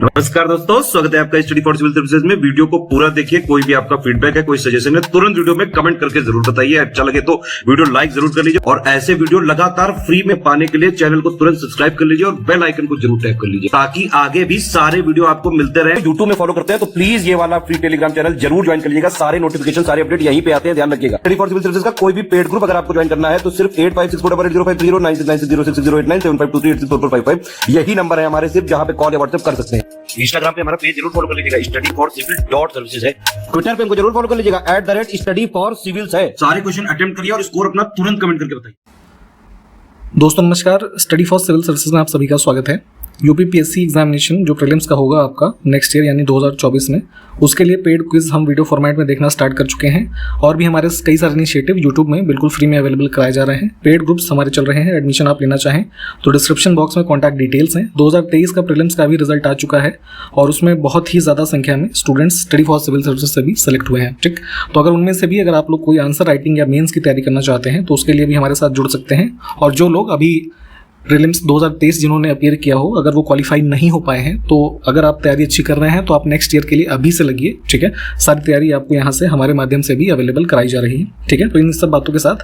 नमस्कार दोस्तों, स्वागत है आपका स्टडी फॉर सिविल सर्विसेज में। वीडियो को पूरा देखिए। कोई भी आपका फीडबैक है, कोई सजेशन है, तुरंत वीडियो में कमेंट करके जरूर बताइए। अच्छा लगे तो वीडियो लाइक जरूर कर लीजिए और ऐसे वीडियो लगातार फ्री में पाने के लिए चैनल को तुरंत सब्सक्राइब कर लीजिए और बेल आइकन को जरूर टैप कर लीजिए ताकि आगे भी सारे वीडियो आपको मिलते रहे। यूट्यूब में फॉलो करते हैं तो प्लीज ये वाला फ्री टेलीग्राम चैनल जरूर ज्वाइन कर लीजिएगा। सारे नोटिफिकेशन, सारे अपडेट यहीं पे आते हैं, ध्यान रखिएगा। स्टडी फॉर सिविल सर्विसेज का कोई भी पेड ग्रुप अगर आपको ज्वाइन करना है तो सिर्फ 856480560660897523864455 यही नंबर है हमारे, सिर्फ जहां पे कॉल या व्हाट्सएप कर सकते हैं। इंस्टाग्राम पे हमारा पेज जरूर फॉलो कर लीजिएगा, studyforcivil.services है। ट्विटर पे हमको जरूर फॉलो कर लीजिएगा, @studyforcivils है। सारे क्वेश्चन अटेम्प्ट करिए और स्कोर अपना तुरंत कमेंट करके बताइए। दोस्तों नमस्कार, स्टडी फॉर सिविल सर्विसेज में आप सभी का स्वागत है। यूपीपीएससी एग्जामिनेशन जो प्रीलिम्स का होगा आपका नेक्स्ट ईयर यानी 2024 में, उसके लिए पेड क्विज हम वीडियो फॉर्मेट में देखना स्टार्ट कर चुके हैं और भी हमारे कई सारे इनिशिएटिव यूट्यूब में बिल्कुल फ्री में अवेलेबल कराए जा रहे हैं। पेड ग्रुप्स हमारे चल रहे हैं। एडमिशन आप लेना चाहें तो डिस्क्रिप्शन बॉक्स में कॉन्टैक्ट डिटेल्स हैं। 2023 का प्रीलिम्स का भी रिजल्ट आ चुका है और उसमें बहुत ही ज़्यादा संख्या में students study for civil services से भी सेलेक्ट हुए हैं। ठीक, तो अगर उनमें से भी अगर आप लोग कोई आंसर राइटिंग या मेन्स की तैयारी करना चाहते हैं तो उसके लिए भी हमारे साथ जुड़ सकते हैं। और जो लोग अभी प्रीलिम्स 2023 जिन्होंने अपीयर किया हो, अगर वो क्वालिफाई नहीं हो पाए हैं तो अगर आप तैयारी अच्छी कर रहे हैं तो आप नेक्स्ट ईयर के लिए अभी से लगिए। ठीक है, सारी तैयारी आपको यहाँ से हमारे माध्यम से भी अवेलेबल कराई जा रही है। ठीक है, तो इन सब बातों के साथ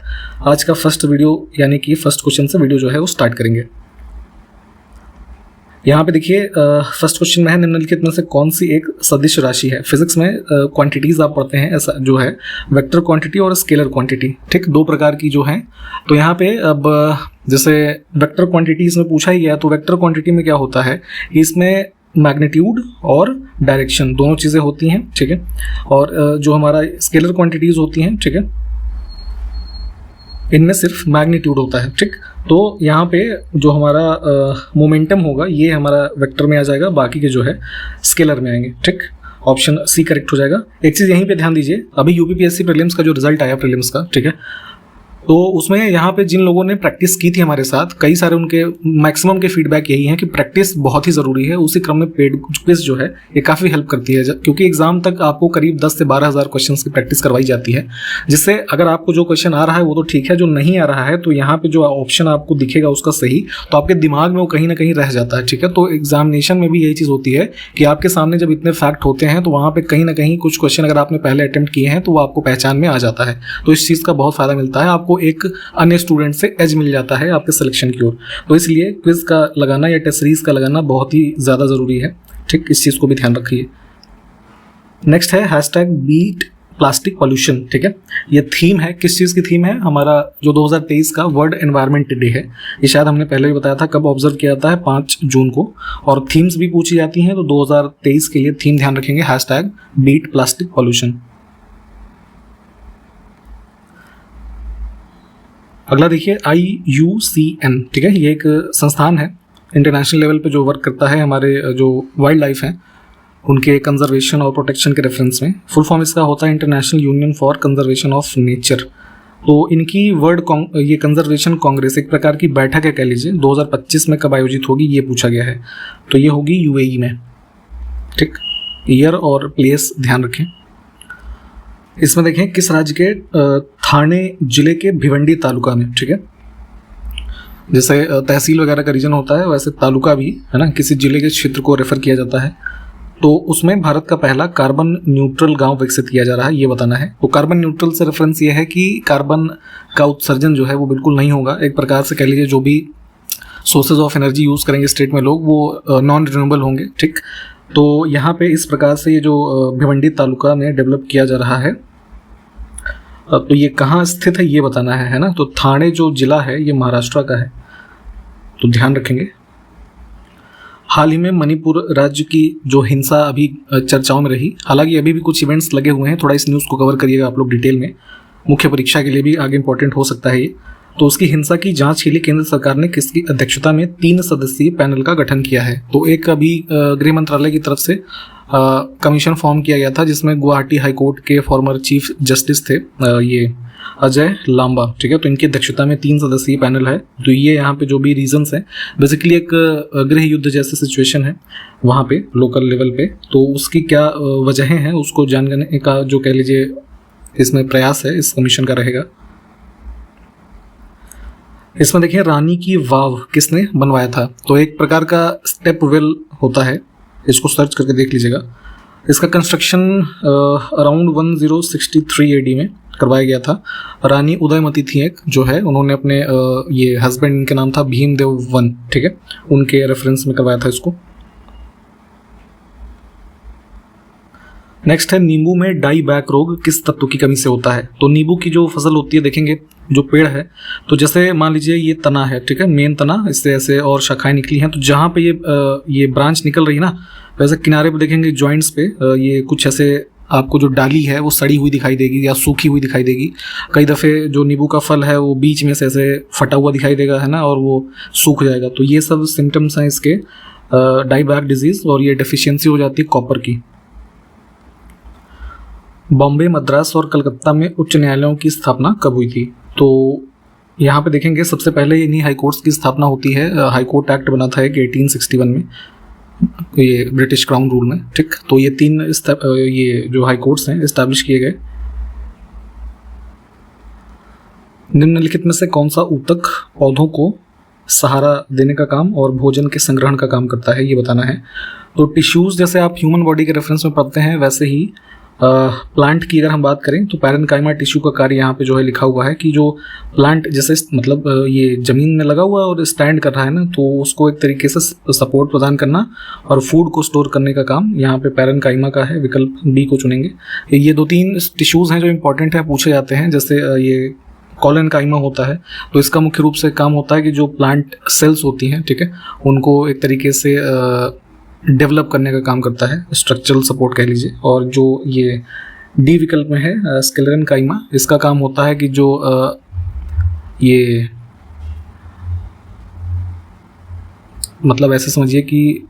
आज का फर्स्ट वीडियो यानी कि फर्स्ट क्वेश्चन से वीडियो जो है वो स्टार्ट करेंगे। यहाँ पे देखिए फर्स्ट क्वेश्चन में है, निम्नलिखित में से कौन सी एक सदिश राशि है। फिजिक्स में क्वांटिटीज आप पढ़ते हैं, ऐसा जो है वेक्टर क्वांटिटी और स्केलर क्वांटिटी। ठीक, दो प्रकार की जो है। तो यहाँ पे अब जैसे वेक्टर क्वांटिटी इसमें पूछा ही गया, तो वेक्टर क्वांटिटी में क्या होता है, इसमें मैग्नीट्यूड और डायरेक्शन दोनों चीज़ें होती हैं। ठीक है, और जो हमारा स्केलर क्वांटिटीज होती हैं, ठीक है, इनमें सिर्फ मैग्नीट्यूड होता है। ठीक, तो यहाँ पे जो हमारा मोमेंटम होगा ये हमारा वेक्टर में आ जाएगा, बाकी के जो है स्केलर में आएंगे। ठीक, ऑप्शन सी करेक्ट हो जाएगा। एक चीज़ यहीं पे ध्यान दीजिए, अभी यूपीपीएससी प्रीलिम्स का जो रिजल्ट आया प्रीलिम्स का, ठीक है, तो उसमें यहाँ पे जिन लोगों ने प्रैक्टिस की थी हमारे साथ, कई सारे उनके मैक्सिमम के फीडबैक यही है कि प्रैक्टिस बहुत ही ज़रूरी है। उसी क्रम में पेड क्विज जो है ये काफ़ी हेल्प करती है, क्योंकि एग्जाम तक आपको करीब 10 से 12 हज़ार क्वेश्चन की प्रैक्टिस करवाई जाती है, जिससे अगर आपको जो क्वेश्चन आ रहा है वो तो ठीक है, जो नहीं आ रहा है तो यहाँ पे जो ऑप्शन आपको दिखेगा उसका सही, तो आपके दिमाग में वो कहीं ना कहीं रह जाता है। ठीक है, तो एग्जामिनेशन में भी यही चीज़ होती है कि आपके सामने जब इतने फैक्ट होते हैं तो वहाँ पर कहीं ना कहीं कुछ क्वेश्चन अगर आपने पहले अटेम्प्ट किए हैं तो वो आपको पहचान में आ जाता है। तो इस चीज़ का बहुत फ़ायदा मिलता है, आपको एक अन्य स्टूडेंट से एज मिल जाता है आपके सिलेक्शन की ओर। तो इसलिए क्विज का लगाना या टेस्ट सीरीज का लगाना बहुत ही ज़्यादा ज़रूरी है। ठीक, इस चीज़ को भी ध्यान रखिए। नेक्स्ट है #बीट प्लास्टिक पॉल्यूशन। ठीक है, ये थीम है, किस चीज़ की थीम है, हमारा जो 2023 का वर्ल्ड एनवायरनमेंट डे है। ये शायद हमने पहले भी बताया था कब ऑब्जर्व किया जाता है, 5 जून को। और थीम्स भी पूछी जाती हैं, तो 2023 के लिए थीम ध्यान रखेंगे #बीट प्लास्टिक पॉल्यूशन। अगला देखिए IUCN। ठीक है, ये एक संस्थान है इंटरनेशनल लेवल पे जो वर्क करता है हमारे जो वाइल्ड लाइफ हैं उनके कंजर्वेशन और प्रोटेक्शन के रेफरेंस में। फुल फॉर्म इसका होता है international union for conservation of nature. तो इनकी ये कंजर्वेशन कांग्रेस एक प्रकार की बैठक है कह लीजिए, 2025 में कब आयोजित होगी ये पूछा गया है, तो ये होगी UAE में। ठीक, ईयर और प्लेस ध्यान रखें। इसमें देखें किस राज्य के थाने जिले के भिवंडी तालुका में। ठीक है, जैसे तहसील वगैरह का रीजन होता है वैसे तालुका भी है ना, किसी जिले के क्षेत्र को रेफर किया जाता है। तो उसमें भारत का पहला कार्बन न्यूट्रल गांव विकसित किया जा रहा है, ये बताना है। तो कार्बन न्यूट्रल से रेफरेंस ये है कि कार्बन का उत्सर्जन जो है वो बिल्कुल नहीं होगा। एक प्रकार से कह लीजिए जो भी सोर्सेज ऑफ एनर्जी यूज़ करेंगे स्टेट में लोग वो नॉन रिन्यूएबल होंगे। ठीक, तो यहाँ पे इस प्रकार से ये जो भिवंडी तालुका में डेवलप किया जा रहा है। तो ये कहाँ स्थित है ये बताना है ना। तो ठाणे जो जिला है ये महाराष्ट्र का है, तो ध्यान रखेंगे। हाल ही में मणिपुर राज्य की जो हिंसा अभी चर्चाओं में रही, हालांकि अभी भी कुछ इवेंट्स लगे हुए हैं, थोड़ा इस न्यूज़ को कवर करिएगा आप लोग डिटेल में, मुख्य परीक्षा के लिए भी आगे इंपॉर्टेंट हो सकता है ये। तो उसकी हिंसा की जांच के लिए केंद्र सरकार ने किसकी अध्यक्षता में 3 सदस्यीय पैनल का गठन किया है। तो एक अभी गृह मंत्रालय की तरफ से कमीशन फॉर्म किया गया था जिसमें गुवाहाटी हाईकोर्ट के फॉर्मर चीफ जस्टिस थे ये अजय लांबा। ठीक है, तो इनकी अध्यक्षता में 3 सदस्यीय पैनल है। तो ये यहाँ पे जो भी रीजंस हैं, बेसिकली एक गृह युद्ध जैसे सिचुएशन है वहाँ पे लोकल लेवल पे, तो उसकी क्या वजहें हैं उसको जानने का जो कह लीजिए इसमें प्रयास है इस कमीशन का रहेगा। इसमें देखिए रानी की वाव किसने बनवाया था। तो एक प्रकार का स्टेप वेल होता है इसको सर्च करके देख लीजिएगा। इसका कंस्ट्रक्शन अराउंड 1063 AD में करवाया गया था। रानी उदयमती थी एक जो है, उन्होंने अपने ये हस्बैंड, इनके नाम था भीमदेव वन, ठीक है, उनके रेफरेंस में करवाया था इसको। नेक्स्ट है नींबू में डाई बैक रोग किस तत्व की कमी से होता है। तो नींबू की जो फसल होती है, देखेंगे जो पेड़ है, तो जैसे मान लीजिए ये तना है, ठीक है, मेन तना, इससे ऐसे और शाखाएं निकली हैं, तो जहाँ पे ये ब्रांच निकल रही है ना, वैसे किनारे पे देखेंगे जॉइंट्स पे ये कुछ ऐसे आपको जो डाली है वो सड़ी हुई दिखाई देगी या सूखी हुई दिखाई देगी। कई दफ़े जो नींबू का फल है वो बीच में से ऐसे फटा हुआ दिखाई देगा, है ना, और वो सूख जाएगा। तो ये सब सिम्टम्स हैं इसके डाई बैक डिजीज़, और ये डेफिशिएंसी हो जाती है कॉपर की। बॉम्बे, मद्रास और कलकत्ता में उच्च न्यायालयों की स्थापना कब हुई थी। तो यहाँ पे देखेंगे सबसे पहले इन्हीं हाई कोर्ट्स की स्थापना होती है। हाई कोर्ट एक्ट बना था एक 1861 में, ये ब्रिटिश क्राउन रूल में, ठीक। तो ये 3 ये जो हाई कोर्ट्स हैं इस्टेब्लिश किए गए। निम्नलिखित में से कौन सा ऊतक पौधों को सहारा देने का काम और भोजन के संग्रहण का काम करता है, ये बताना है। तो टिश्यूज़ जैसे आप ह्यूमन बॉडी के रेफरेंस में पढ़ते हैं, वैसे ही प्लांट की अगर हम बात करें तो पैरेन्काइमा टिश्यू का कार्य यहाँ पे जो है लिखा हुआ है कि जो प्लांट जैसे मतलब ये ज़मीन में लगा हुआ है और स्टैंड कर रहा है ना, तो उसको एक तरीके से सपोर्ट प्रदान करना और फूड को स्टोर करने का काम यहाँ पे पैरेन्काइमा का है। विकल्प डी को चुनेंगे। ये 2-3 टिश्यूज़ हैं जो इंपॉर्टेंट है, पूछे जाते हैं। जैसे ये कॉलेनकाइमा होता है, तो इसका मुख्य रूप से काम होता है कि जो प्लांट सेल्स होती हैं, ठीक है, उनको एक तरीके से डेवलप करने का काम करता है, स्ट्रक्चरल सपोर्ट कह लीजिए। और जो ये डी विकल्प में है स्क्लेरेनकाइमा, इसका काम होता है कि जो ये मतलब ऐसे समझिए कि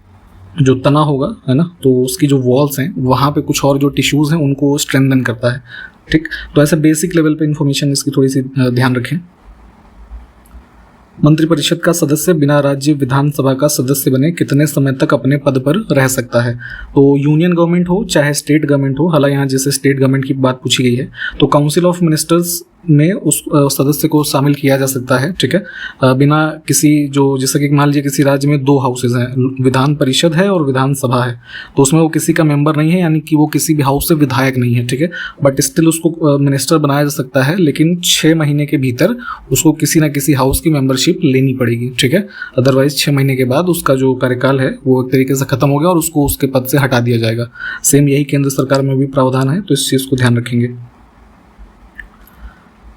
जो तना होगा, है ना, तो उसकी जो वॉल्स हैं वहाँ पे कुछ और जो टिश्यूज़ हैं उनको स्ट्रेंथन करता है, ठीक। तो ऐसे बेसिक लेवल पे इन्फॉर्मेशन इसकी थोड़ी सी ध्यान रखें। मंत्रिपरिषद का सदस्य बिना राज्य विधानसभा का सदस्य बने कितने समय तक अपने पद पर रह सकता है। तो यूनियन गवर्नमेंट हो चाहे स्टेट गवर्नमेंट हो, हालांकि यहाँ जैसे स्टेट गवर्नमेंट की बात पूछी गई है, तो काउंसिल ऑफ मिनिस्टर्स में उस सदस्य को शामिल किया जा सकता है, ठीक है, बिना किसी जो जैसे कि मान लीजिए किसी राज्य में 2 हाउसेज हैं, विधान परिषद है और विधानसभा है, तो उसमें वो किसी का मेंबर नहीं है, यानी कि वो किसी भी हाउस से विधायक नहीं है, ठीक है, बट स्टिल उसको मिनिस्टर बनाया जा सकता है, लेकिन 6 महीने के भीतर उसको किसी ना किसी हाउस की मेंबरशिप लेनी पड़ेगी, ठीक है। अदरवाइज 6 महीने के बाद उसका जो कार्यकाल है वो एक तरीके से खत्म हो गया और उसको उसके पद से हटा दिया जाएगा। सेम यही केंद्र सरकार में भी प्रावधान है, तो इस चीज़ को ध्यान रखेंगे।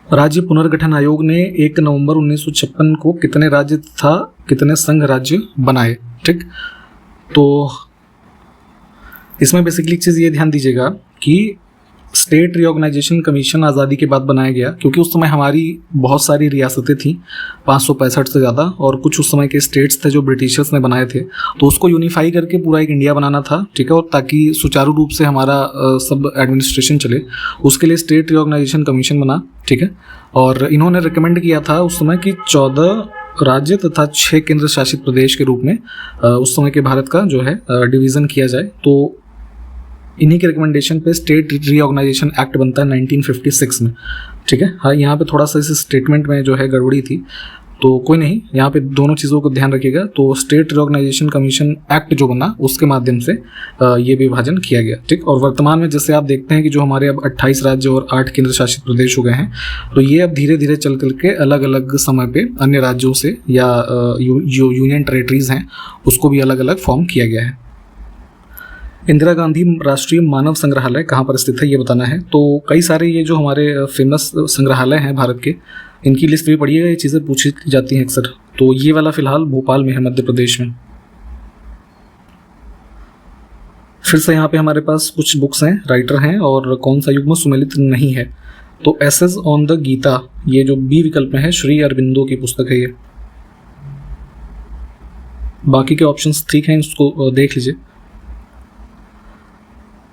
राज्य पुनर्गठन आयोग ने 1 नवंबर 1956 को कितने राज्य तथा कितने संघ राज्य बनाए, ठीक। तो इसमें बेसिकली एक चीज़ ये ध्यान दीजिएगा कि स्टेट रीऑर्गेनाइजेशन कमीशन आज़ादी के बाद बनाया गया, क्योंकि उस समय हमारी बहुत सारी रियासतें थीं, 565 से ज़्यादा, और कुछ उस समय के स्टेट्स थे जो ब्रिटिशर्स ने बनाए थे, तो उसको यूनिफाई करके पूरा एक इंडिया बनाना था, ठीक है, और ताकि सुचारू रूप से हमारा सब एडमिनिस्ट्रेशन चले, उसके लिए स्टेट रीऑर्गेनाइजेशन कमीशन बना, ठीक है। और इन्होंने रिकमेंड किया था उस समय कि 14 राज्य तथा 6 केंद्र शासित प्रदेश के रूप में उस समय के भारत का जो है डिवीज़न किया जाए। तो इन्हीं के रिकमेंडेशन पे स्टेट रीऑर्गेनाइजेशन एक्ट बनता है 1956 में, ठीक है। हाँ, यहाँ पे थोड़ा सा इस स्टेटमेंट में जो है गड़बड़ी थी, तो कोई नहीं, यहाँ पे दोनों चीज़ों को ध्यान रखिएगा। तो स्टेट रीऑर्गेनाइजेशन कमीशन एक्ट जो बना उसके माध्यम से ये विभाजन किया गया, ठीक। और वर्तमान में जैसे आप देखते हैं कि जो हमारे अब 28 राज्य और 8 केंद्र शासित प्रदेश हो गए हैं, तो ये अब धीरे धीरे चल करके अलग अलग समय पे अन्य राज्यों से या जो यूनियन टेरेटरीज हैं उसको भी अलग अलग फॉर्म किया गया है। इंदिरा गांधी राष्ट्रीय मानव संग्रहालय कहाँ पर स्थित है, ये बताना है। तो कई सारे ये जो हमारे फेमस संग्रहालय हैं भारत के, इनकी लिस्ट भी पढ़िएगा, ये चीज़ें पूछी जाती हैं अक्सर। तो ये वाला फिलहाल भोपाल में है, मध्य प्रदेश में। फिर से यहाँ पे हमारे पास कुछ बुक्स हैं, राइटर हैं, और कौन सा युग्म सुमेलित नहीं है। तो एसेज ऑन द गीता, ये जो बी विकल्प में है, श्री अरबिंदो की पुस्तक है ये। बाकी के ऑप्शंस ठीक हैं, इसको देख लीजिए।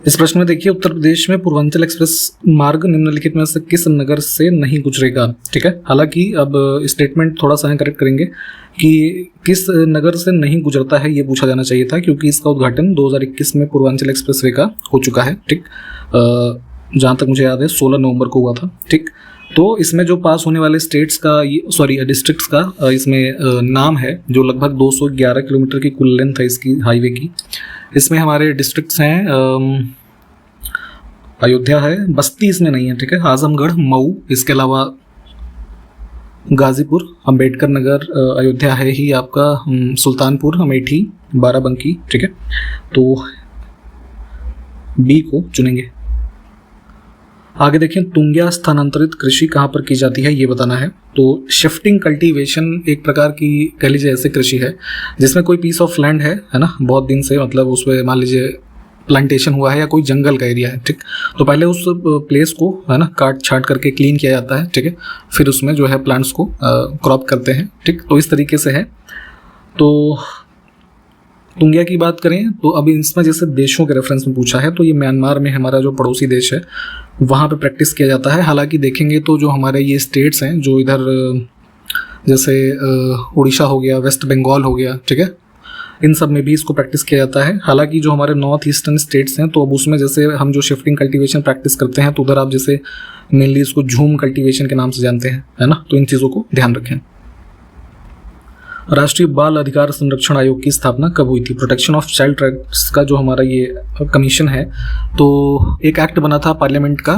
इस प्रश्न में देखिए, उत्तर प्रदेश में पूर्वांचल एक्सप्रेस मार्ग निम्नलिखित में से किस नगर से नहीं गुजरेगा, ठीक है। हालांकि अब स्टेटमेंट थोड़ा सा करेक्ट करेंगे कि किस नगर से नहीं गुजरता है, ये पूछा जाना चाहिए था, क्योंकि इसका उद्घाटन 2021 में पूर्वांचल एक्सप्रेसवे का हो चुका है, ठीक। जहाँ तक मुझे याद है 16 नवंबर को हुआ था, ठीक। तो इसमें जो पास होने वाले स्टेट्स का डिस्ट्रिक्ट्स का इसमें नाम है, जो लगभग 211 किलोमीटर की कुल लेंथ है इसकी हाईवे की। इसमें हमारे डिस्ट्रिक्ट्स हैं अयोध्या है, बस्ती इसमें नहीं है, ठीक है, आजमगढ़, मऊ, इसके अलावा गाजीपुर, अंबेडकर नगर, अयोध्या है ही आपका, सुल्तानपुर, अमेठी, बाराबंकी, ठीक है। तो बी को चुनेंगे। आगे देखें, तुंग्या स्थानांतरित कृषि कहाँ पर की जाती है ये बताना है। तो शिफ्टिंग कल्टीवेशन एक प्रकार की कह लीजिए ऐसी कृषि है जिसमें कोई पीस ऑफ लैंड है ना, बहुत दिन से मतलब उस पर मान लीजिए प्लांटेशन हुआ है या कोई जंगल का एरिया है, ठीक। तो पहले उस प्लेस को है ना काट छाट करके क्लीन किया जाता है, ठीक है, फिर उसमें जो है प्लांट्स को क्रॉप करते हैं, ठीक। तो इस तरीके से है। तो तुंगिया की बात करें तो अभी इसमें जैसे देशों के रेफरेंस में पूछा है तो ये म्यांमार में हमारा जो पड़ोसी देश है वहाँ पे प्रैक्टिस किया जाता है। हालांकि देखेंगे तो जो हमारे ये स्टेट्स हैं जो इधर जैसे उड़ीसा हो गया, वेस्ट बंगाल हो गया, ठीक है, इन सब में भी इसको प्रैक्टिस किया जाता है। हालांकि जो हमारे नॉर्थ ईस्टर्न स्टेट्स हैं तो अब उसमें जैसे हम जो शिफ्टिंग कल्टीवेशन प्रैक्टिस करते हैं तो उधर आप जैसे मेनली इसको झूम कल्टीवेशन के नाम से जानते हैं, है ना। तो इन चीज़ों को ध्यान रखें। राष्ट्रीय बाल अधिकार संरक्षण आयोग की स्थापना कब हुई थी? प्रोटेक्शन ऑफ चाइल्ड राइट्स का जो हमारा ये कमीशन है तो एक एक्ट बना था पार्लियामेंट का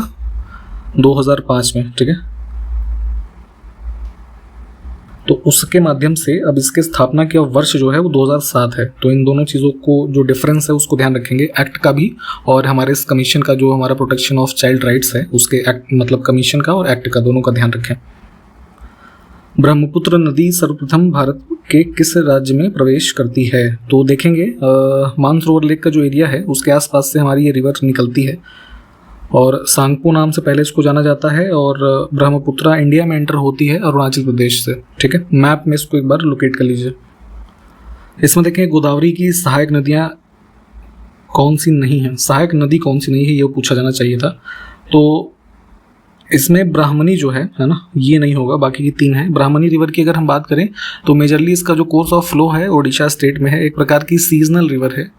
2005 में, ठीक है। तो उसके माध्यम से अब इसके स्थापना का वर्ष जो है वो 2007 है। तो इन दोनों चीज़ों को जो डिफरेंस है उसको ध्यान रखेंगे, एक्ट का भी और हमारे इस कमीशन का जो हमारा प्रोटेक्शन ऑफ चाइल्ड राइट्स है उसके एक्ट मतलब कमीशन का और एक्ट का दोनों का ध्यान रखें। ब्रह्मपुत्र नदी सर्वप्रथम भारत के किस राज्य में प्रवेश करती है? तो देखेंगे मानसरोवर लेक का जो एरिया है उसके आसपास से हमारी ये रिवर निकलती है और सांगपो नाम से पहले इसको जाना जाता है और ब्रह्मपुत्रा इंडिया में एंटर होती है अरुणाचल प्रदेश से, ठीक है। मैप में इसको एक बार लोकेट कर लीजिए। इसमें देखें गोदावरी की सहायक नदियाँ कौन सी नहीं हैं, सहायक नदी कौन सी नहीं है ये पूछा जाना चाहिए था। तो इसमें ब्राह्मणी जो है ना ये नहीं होगा, बाकी की तीन है। ब्राह्मणी रिवर की अगर हम बात करें तो मेजरली इसका जो कोर्स ऑफ फ्लो है ओडिशा स्टेट में है, एक प्रकार की सीजनल रिवर है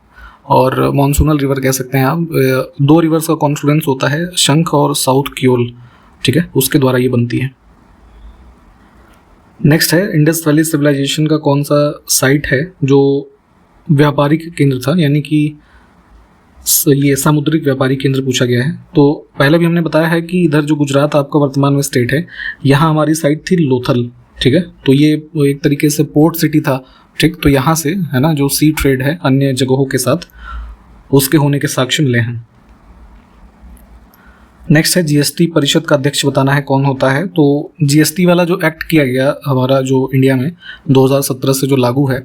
और मॉनसूनल रिवर कह सकते हैं आप। दो रिवर्स का कॉन्फ्लुएंस होता है शंख और साउथ क्योल, ठीक है, उसके द्वारा ये बनती है। नेक्स्ट है इंडस वैली सिविलाइजेशन का कौन सा साइट है जो व्यापारिक केंद्र था, यानी कि ये सामुद्रिक व्यापारी केंद्र पूछा गया है। तो पहले भी हमने बताया है कि इधर जो गुजरात आपका वर्तमान में स्टेट है यहाँ हमारी साइट थी लोथल, ठीक है। तो ये एक तरीके से पोर्ट सिटी था, ठीक। तो यहाँ से है ना जो सी ट्रेड है अन्य जगहों के साथ उसके होने के साक्ष्य मिले हैं। नेक्स्ट है जीएसटी परिषद का अध्यक्ष बताना है कौन होता है। तो जीएसटी वाला जो एक्ट किया गया हमारा जो इंडिया में 2017 से जो लागू है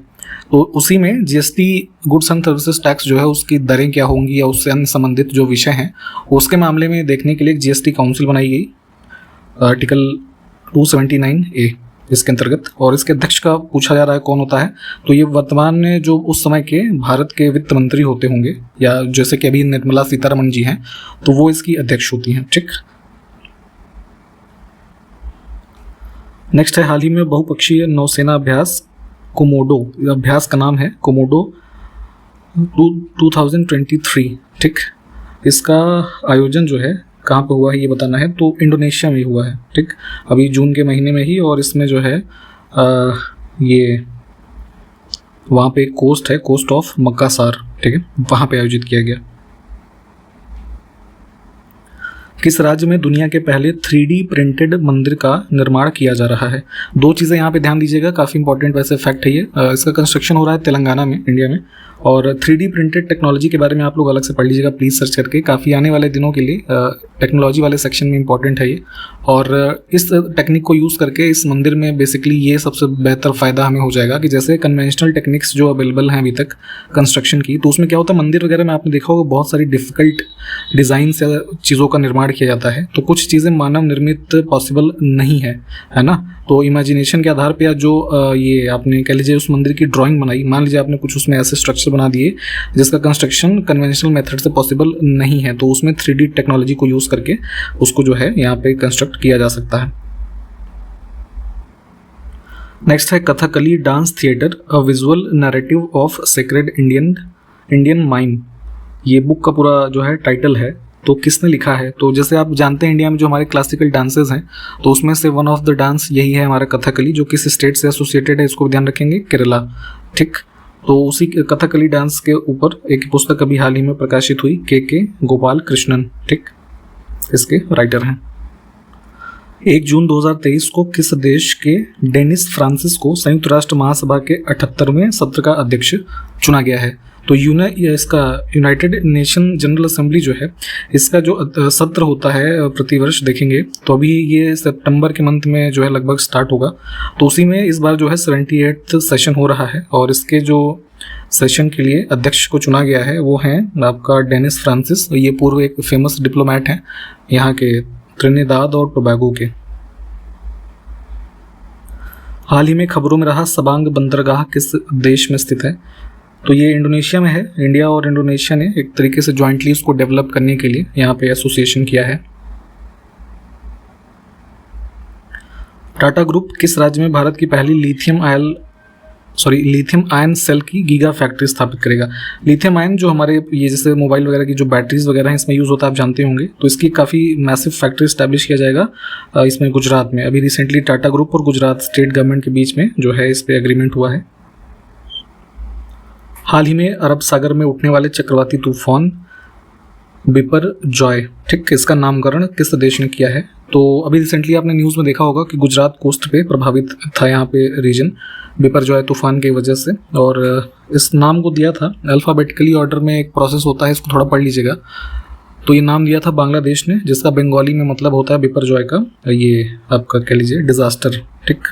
तो उसी में GST goods and services tax जो है उसकी दरें क्या होंगी या उससे अन्य संबंधित जो विषय हैं उसके मामले में देखने के लिए जीएसटी काउंसिल बनाई गई आर्टिकल 279A इसके अंतर्गत, और इसके अध्यक्ष का पूछा जा रहा है कौन होता है। तो ये वर्तमान में जो उस समय के भारत के वित्त मंत्री होते होंगे या जैसे कि अभी निर्मला सीतारमण जी हैं तो वो इसकी अध्यक्ष होती हैं, ठीक। नेक्स्ट है हाल ही में बहुपक्षीय नौसेना अभ्यास कोमोडो, अभ्यास का नाम है कोमोडो 2023, ठीक। इसका आयोजन जो है कहाँ पे हुआ है ये बताना है। तो इंडोनेशिया में हुआ है, ठीक, अभी जून के महीने में ही। और इसमें जो है ये वहाँ पे एक कोस्ट है, कोस्ट ऑफ मकासार, ठीक है, वहाँ पे आयोजित किया गया। किस राज्य में दुनिया के पहले 3D प्रिंटेड मंदिर का निर्माण किया जा रहा है? दो चीज़ें यहाँ पे ध्यान दीजिएगा, काफ़ी इंपॉर्टेंट वैसे फैक्ट है ये। इसका कंस्ट्रक्शन हो रहा है तेलंगाना में, इंडिया में। और 3D प्रिंटेड टेक्नोलॉजी के बारे में आप लोग अलग से पढ़ लीजिएगा प्लीज़ सर्च करके, काफ़ी आने वाले दिनों के लिए टेक्नोलॉजी वाले सेक्शन में इंपॉर्टेंट है ये। और इस टेक्निक को यूज़ करके इस मंदिर में बेसिकली ये सबसे बेहतर फ़ायदा हमें हो जाएगा कि जैसे कन्वेंशनल टेक्निक्स जो अवेलेबल हैं अभी तक कंस्ट्रक्शन की, तो उसमें क्या होता है मंदिर वगैरह में आपने देखा होगा बहुत सारी डिफ़िकल्ट डिज़ाइन से चीज़ों का निर्माण किया जाता है। तो कुछ चीज़ें मानव निर्मित पॉसिबल नहीं है ना। तो इमेजिनेशन के आधार पे जो ये आपने कह लीजिए उस मंदिर की ड्राइंग बनाई, मान लीजिए आपने कुछ उसमें ऐसे स्ट्रक्चर बना दिए जिसका कंस्ट्रक्शन कन्वेंशनल मेथड से पॉसिबल नहीं है, तो उसमें 3D टेक्नोलॉजी को यूज़ करके उसको जो है यहाँ पे कंस्ट्रक्ट किया जा सकता है। नेक्स्ट है Kathakali dance theatre a visual narrative of sacred Indian mime, ये बुक का पूरा जो है टाइटल है। तो किसने लिखा है? तो जैसे आप जानते हैं इंडिया में जो हमारे क्लासिकल डांसेस हैं तो उसमें से वन ऑफ द डांस यही है हमारा कथकली, जो किस स्टेट से एसोसिएटेड है इसको ध्यान रखेंगे, केरला, ठीक। तो उसी कथकली डांस के ऊपर एक पुस्तक अभी हाल ही में प्रकाशित हुई, के गोपाल कृष्णन, ठीक, इसके राइटर हैं। 1 जून 2023 को किस देश के डेनिस फ्रांसिस को संयुक्त राष्ट्र महासभा के 78वें सत्र का अध्यक्ष चुना गया है? तो इसका यूनाइटेड नेशन जनरल असेंबली जो है, इसका जो सत्र होता है प्रतिवर्ष देखेंगे, तो अभी ये सितंबर के मंथ में जो है लगभग स्टार्ट होगा। तो उसी में इस बार जो है 78वां सेशन हो रहा है और इसके जो सेशन के लिए अध्यक्ष को चुना गया है वो हैं आपका डेनिस फ्रांसिस। ये पूर्व एक फेमस डिप्लोमेट हैं यहाँ के त्रिनिदाद और टोबैगो के। हाल ही में खबरों में रहा सबांग बंदरगाह किस देश में स्थित है? तो ये इंडोनेशिया में है। इंडिया और इंडोनेशिया ने एक तरीके से जॉइंटली उसको डेवलप करने के लिए यहाँ पे एसोसिएशन किया है। टाटा ग्रुप किस राज्य में भारत की पहली लिथियम आयन सेल की गीगा फैक्ट्री स्थापित करेगा? लिथियम आयन जो हमारे ये जैसे मोबाइल वगैरह की जो बैटरीज वगैरह हैं इसमें यूज़ होता है, आप जानते होंगे। तो इसकी काफ़ी मैसिव फैक्ट्री स्टैब्लिश किया जाएगा इसमें गुजरात में। अभी रिसेंटली टाटा ग्रुप और गुजरात स्टेट गवर्नमेंट के बीच में जो है इस पर एग्रीमेंट हुआ है। हाल ही में अरब सागर में उठने वाले चक्रवाती तूफान बिपरजॉय, ठीक, इसका नामकरण किस देश ने किया है? तो अभी रिसेंटली आपने न्यूज़ में देखा होगा कि गुजरात कोस्ट पे प्रभावित था यहाँ पे रीजन बिपरजॉय तूफान की वजह से, और इस नाम को दिया था अल्फ़ाबेटिकली ऑर्डर में एक प्रोसेस होता है, इसको थोड़ा पढ़ लीजिएगा। तो ये नाम दिया था बांग्लादेश ने, जिसका बंगाली में मतलब होता है बिपरजॉय का, ये आपका कह लीजिए डिजास्टर, ठीक।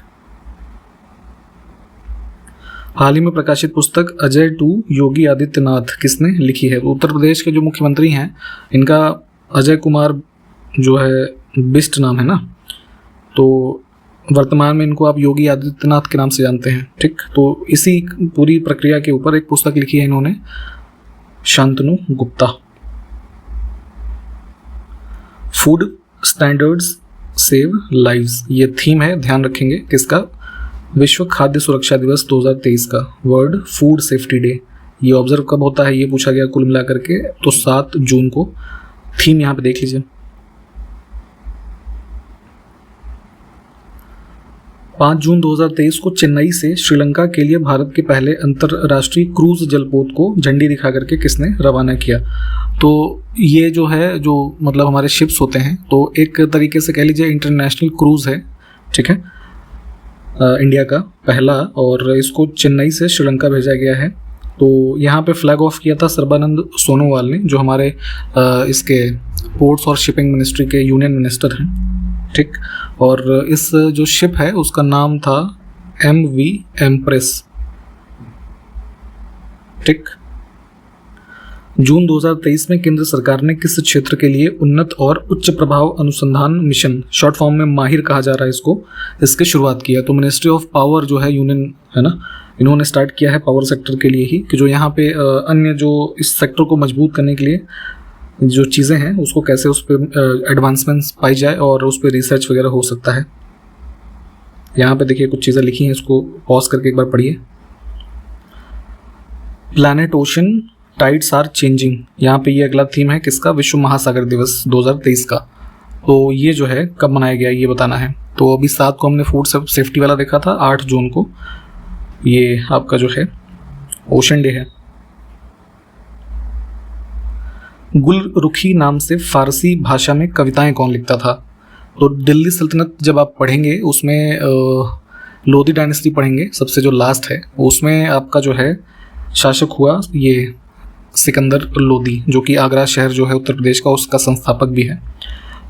हाल ही में प्रकाशित पुस्तक अजय टू योगी आदित्यनाथ किसने लिखी है? उत्तर प्रदेश के जो मुख्यमंत्री हैं इनका अजय कुमार जो है बिष्ट नाम है ना, तो वर्तमान में इनको आप योगी आदित्यनाथ के नाम से जानते हैं, ठीक। तो इसी पूरी प्रक्रिया के ऊपर एक पुस्तक लिखी है इन्होंने, Shantanu Gupta. Food standards save lives, ये थीम है, ध्यान रखेंगे किसका? विश्व खाद्य सुरक्षा दिवस 2023 का, वर्ल्ड फूड सेफ्टी डे। ये ऑब्जर्व कब होता है ये पूछा गया कुल मिलाकर के, तो 7 जून को। थीम यहाँ पे देख लीजिए। 5 जून 2023 को चेन्नई से श्रीलंका के लिए भारत के पहले अंतर्राष्ट्रीय क्रूज जलपोत को झंडी दिखा करके किसने रवाना किया? तो ये जो है, जो मतलब हमारे शिप्स होते हैं, तो एक तरीके से कह लीजिए इंटरनेशनल क्रूज है, ठीक है, इंडिया का पहला, और इसको चेन्नई से श्रीलंका भेजा गया है। तो यहाँ पे फ्लैग ऑफ किया था सर्बानंद सोनोवाल ने, जो हमारे इसके पोर्ट्स और शिपिंग मिनिस्ट्री के यूनियन मिनिस्टर हैं, ठीक। और इस जो शिप है उसका नाम था MV एम्प्रेस, ठीक। जून 2023 में केंद्र सरकार ने किस क्षेत्र के लिए उन्नत और उच्च प्रभाव अनुसंधान मिशन, शॉर्ट फॉर्म में माहिर कहा जा रहा है इसको, इसकी शुरुआत किया? तो मिनिस्ट्री ऑफ पावर जो है यूनियन है ना, इन्होंने स्टार्ट किया है पावर सेक्टर के लिए ही, कि जो यहाँ पे अन्य जो इस सेक्टर को मजबूत करने के लिए जो चीज़ें हैं उसको कैसे उस पर एडवांसमेंट्स पाई जाए और उस पर रिसर्च वगैरह हो सकता है। यहाँ पे देखिए कुछ चीज़ें लिखी हैं, इसको पॉज करके एक बार पढ़िए। Planet ocean tides are changing, यहाँ पे ये अगला थीम है किसका? विश्व महासागर दिवस 2023 का। तो ये जो है कब मनाया गया ये बताना है। तो अभी 7 को हमने फूड सेफ्टी वाला देखा था, 8 जून को ये आपका जो है ओशन डे है। गुलरुखी नाम से फारसी भाषा में कविताएं कौन लिखता था? तो दिल्ली सल्तनत जब आप पढ़ेंगे उसमें लोधी डायनेस्टी पढ़ेंगे, सबसे जो लास्ट है उसमें आपका जो है शासक हुआ ये सिकंदर लोदी, जो कि आगरा शहर जो है उत्तर प्रदेश का उसका संस्थापक भी है।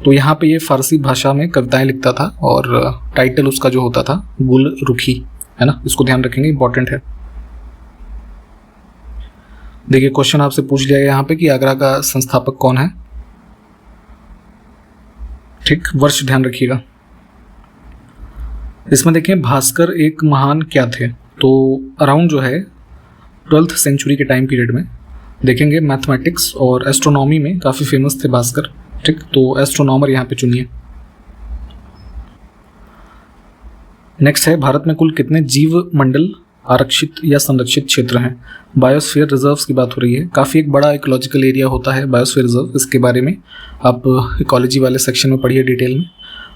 तो यहाँ पे ये फारसी भाषा में कविताएं लिखता था और टाइटल उसका जो होता था गुलरुखी, है ना, इसको ध्यान रखेंगे, इंपॉर्टेंट है। देखिए क्वेश्चन आपसे पूछ लिया गया यहाँ पे कि आगरा का संस्थापक कौन है, ठीक, वर्ष ध्यान रखिएगा। इसमें देखिए भास्कर एक महान क्या थे? तो अराउंड जो है 12th सेंचुरी के टाइम पीरियड में देखेंगे मैथमेटिक्स और एस्ट्रोनॉमी में काफ़ी फेमस थे भास्कर, ठीक। तो एस्ट्रोनॉमर यहाँ पे चुनिए। नेक्स्ट है भारत में कुल कितने जीव मंडल आरक्षित या संरक्षित क्षेत्र हैं? बायोस्फीयर रिजर्व्स की बात हो रही है, काफ़ी एक बड़ा इकोलॉजिकल एरिया होता है बायोस्फीयर रिजर्व, इसके बारे में आप इकोलॉजी वाले सेक्शन में पढ़िए डिटेल में।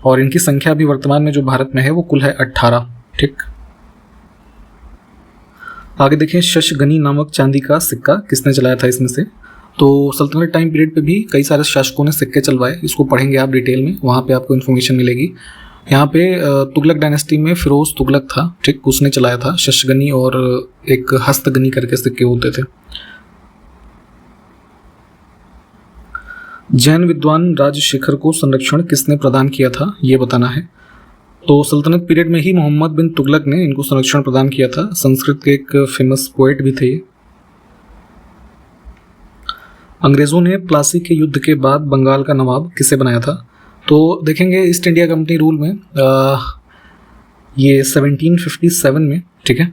और इनकी संख्या अभी वर्तमान में जो भारत में है वो कुल है 18, ठीक। आगे देखें, शशगनी नामक चांदी का सिक्का किसने चलाया था इसमें से? तो सल्तनत टाइम पीरियड पे भी कई सारे शासकों ने सिक्के चलवाए, इसको पढ़ेंगे आप डिटेल में, वहाँ पे आपको इन्फॉर्मेशन मिलेगी। यहाँ पे तुगलक डायनेस्टी में फिरोज तुगलक था, ठीक, उसने चलाया था शशगनी और एक हस्तगनी करके सिक्के होते थे। जैन विद्वान राजशेखर को संरक्षण किसने प्रदान किया था, ये बताना है। तो सल्तनत पीरियड में ही मोहम्मद बिन तुगलक ने इनको संरक्षण प्रदान किया था। संस्कृत के एक फेमस पोएट भी थे ये। अंग्रेजों ने प्लासी के युद्ध के बाद बंगाल का नवाब किसे बनाया था? तो देखेंगे ईस्ट इंडिया कंपनी रूल में ये 1757 में, ठीक है,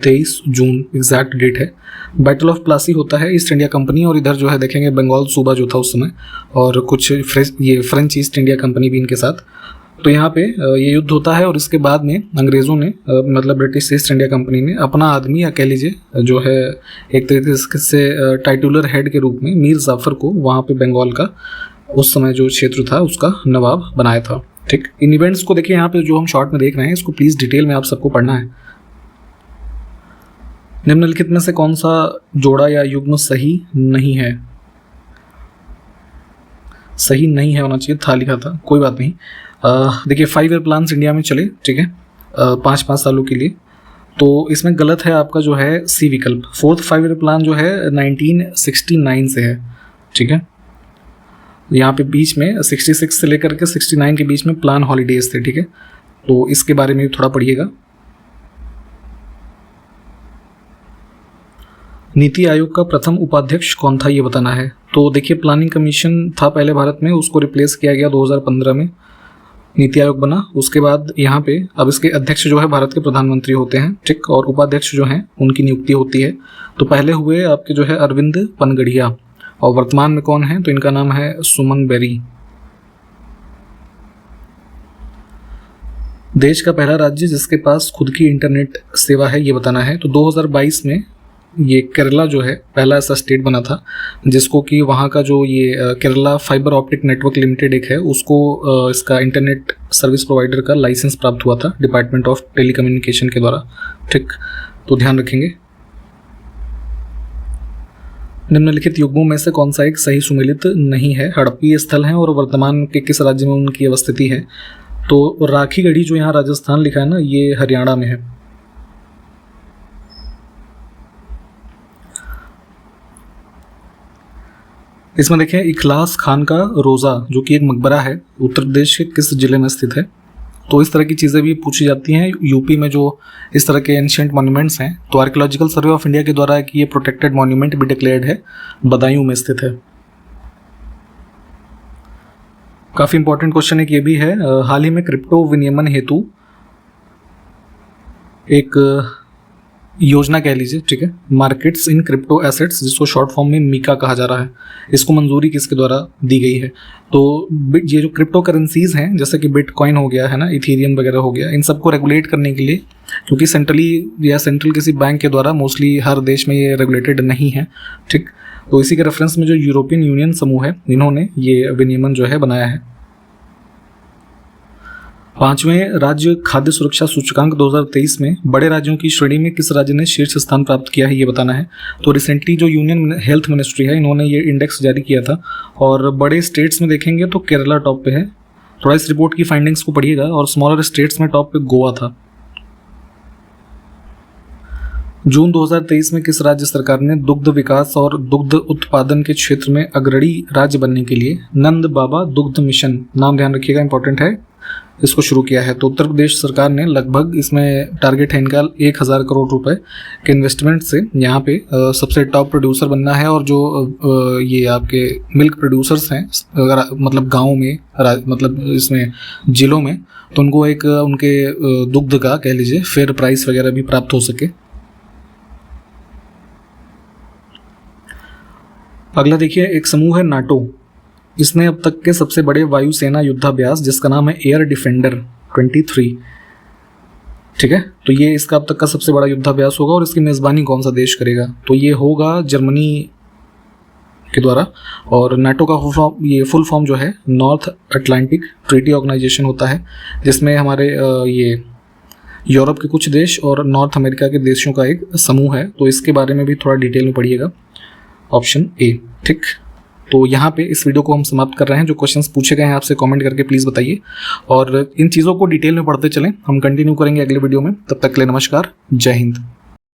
23 जून एग्जैक्ट डेट है, बैटल ऑफ प्लासी होता है ईस्ट इंडिया कंपनी, और इधर जो है देखेंगे बंगाल सूबा जो था उस समय, और कुछ फ्रेंच ईस्ट इंडिया कंपनी भी इनके साथ। तो यहाँ पे ये युद्ध होता है और इसके बाद में अंग्रेज़ों ने मतलब ब्रिटिश ईस्ट इंडिया कंपनी ने अपना आदमी, या कह लीजिए जो है एक तरीके से टाइटुलर हेड के रूप में मीर जाफ़र को वहाँ पे बंगाल का उस समय जो क्षेत्र था उसका नवाब बनाया था। ठीक, इन इवेंट्स को देखिए यहाँ पे जो हम शॉर्ट में देख रहे हैं, इसको प्लीज़ डिटेल में आप सबको पढ़ना है। निम्नलिखित में से कौन सा जोड़ा या युग्म सही नहीं है? सही नहीं है होना चाहिए था, लिखा था, कोई बात नहीं। देखिए 5 ईयर प्लान्स इंडिया में चले, ठीक है, 5-5 सालों के लिए। तो इसमें गलत है आपका जो है सी विकल्प। 4th 5 ईयर प्लान जो है 1969 से है, ठीक है। यहाँ पे बीच में 66 से लेकर के 69 के बीच में प्लान हॉलीडेज थे, ठीक है। तो इसके बारे में भी थोड़ा पढ़िएगा। नीति आयोग का प्रथम उपाध्यक्ष कौन था, ये बताना है। तो देखिए प्लानिंग कमीशन था पहले भारत में, उसको रिप्लेस किया गया 2015 में, नीति आयोग बना। उसके बाद यहाँ पे अब इसके अध्यक्ष जो है भारत के प्रधानमंत्री होते हैं, ठीक, और उपाध्यक्ष जो हैं उनकी नियुक्ति होती है। तो पहले हुए आपके जो है अरविंद पनगढ़िया, और वर्तमान में कौन है, तो इनका नाम है सुमन बेरी। देश का पहला राज्य जिसके पास खुद की इंटरनेट सेवा है, ये बताना है। तो 2022 में ये केरला जो है पहला ऐसा स्टेट बना था जिसको कि वहाँ का जो ये Kerala fibre optic network limited एक है, उसको इसका इंटरनेट सर्विस प्रोवाइडर का लाइसेंस प्राप्त हुआ था डिपार्टमेंट ऑफ टेलीकम्युनिकेशन के द्वारा, ठीक। तो ध्यान रखेंगे। निम्नलिखित युग्मों में से कौन सा एक सही सुमेलित नहीं है? हड़प्पीय स्थल हैं और वर्तमान के किस राज्य में उनकी अवस्थिति है? तो राखीगढ़ी जो यहाँ राजस्थान लिखा है ना, ये हरियाणा में है। इसमें देखें इखलास खान का रोज़ा जो कि एक मकबरा है, उत्तर प्रदेश के किस जिले में स्थित है? तो इस तरह की चीज़ें भी पूछी जाती हैं यूपी में जो इस तरह के एंशिएंट मॉन्यूमेंट्स हैं। तो आर्कियोलॉजिकल सर्वे ऑफ इंडिया के द्वारा कि ये प्रोटेक्टेड मॉन्यूमेंट भी डिक्लेयर्ड है, बदायूं में स्थित है। काफ़ी इंपॉर्टेंट क्वेश्चन एक ये भी है, हाल ही में क्रिप्टो विनियमन हेतु एक योजना कह लीजिए, ठीक है, मार्केट्स इन क्रिप्टो एसेट्स, जिसको शॉर्ट फॉर्म में मीका कहा जा रहा है, इसको मंजूरी किसके द्वारा दी गई है? तो ये जो क्रिप्टो करेंसीज हैं जैसे कि बिटकॉइन हो गया है ना, इथेरियम वगैरह हो गया, इन सबको रेगुलेट करने के लिए, क्योंकि सेंट्रली या सेंट्रल किसी बैंक के द्वारा मोस्टली हर देश में ये रेगुलेटेड नहीं है, ठीक। तो इसी के रेफरेंस में जो यूरोपियन यूनियन समूह है, इन्होंने ये विनियमन जो है बनाया है। 5वें राज्य खाद्य सुरक्षा सूचकांक 2023 में बड़े राज्यों की श्रेणी में किस राज्य ने शीर्ष स्थान प्राप्त किया है, ये बताना है। तो रिसेंटली जो यूनियन हेल्थ मिनिस्ट्री है, इन्होंने ये इंडेक्स जारी किया था, और बड़े स्टेट्स में देखेंगे तो केरला टॉप पे है। थोड़ा इस रिपोर्ट की फाइंडिंग्स को पढ़िएगा, और स्मॉलर स्टेट्स में टॉप पे गोवा था। जून 2023 में किस राज्य सरकार ने दुग्ध विकास और दुग्ध उत्पादन के क्षेत्र में अग्रणी राज्य बनने के लिए नंद बाबा दुग्ध मिशन, नाम ध्यान रखिएगा इंपॉर्टेंट है, इसको शुरू किया है? तो उत्तर प्रदेश सरकार ने लगभग, इसमें टारगेट है इनका 1000 करोड़ रुपए के इन्वेस्टमेंट से यहाँ पे सबसे टॉप प्रोड्यूसर बनना है। और जो ये आपके मिल्क प्रोड्यूसर्स हैं अगर मतलब गाँव में, मतलब इसमें जिलों में, तो उनको एक उनके दुग्ध का कह लीजिए फेयर प्राइस वगैरह भी प्राप्त हो सके। अगला देखिए, एक समूह है नाटो, इसने अब तक के सबसे बड़े वायुसेना युद्धाभ्यास जिसका नाम है एयर डिफेंडर 23, ठीक है, तो ये इसका अब तक का सबसे बड़ा युद्धाभ्यास होगा। और इसकी मेज़बानी कौन सा देश करेगा? तो ये होगा जर्मनी के द्वारा। और नाटो का फुल फॉर्म जो है नॉर्थ अटलांटिक ट्रीटी ऑर्गेनाइजेशन होता है, जिसमें हमारे ये यूरोप के कुछ देश और नॉर्थ अमेरिका के देशों का एक समूह है, तो इसके बारे में भी थोड़ा डिटेल में पढ़िएगा। ऑप्शन ए, ठीक। तो यहाँ पे इस वीडियो को हम समाप्त कर रहे हैं। जो क्वेश्चंस पूछे गए हैं आपसे कमेंट करके प्लीज़ बताइए, और इन चीज़ों को डिटेल में पढ़ते चलें। हम कंटिन्यू करेंगे अगले वीडियो में। तब तक के लिए नमस्कार, जय हिंद।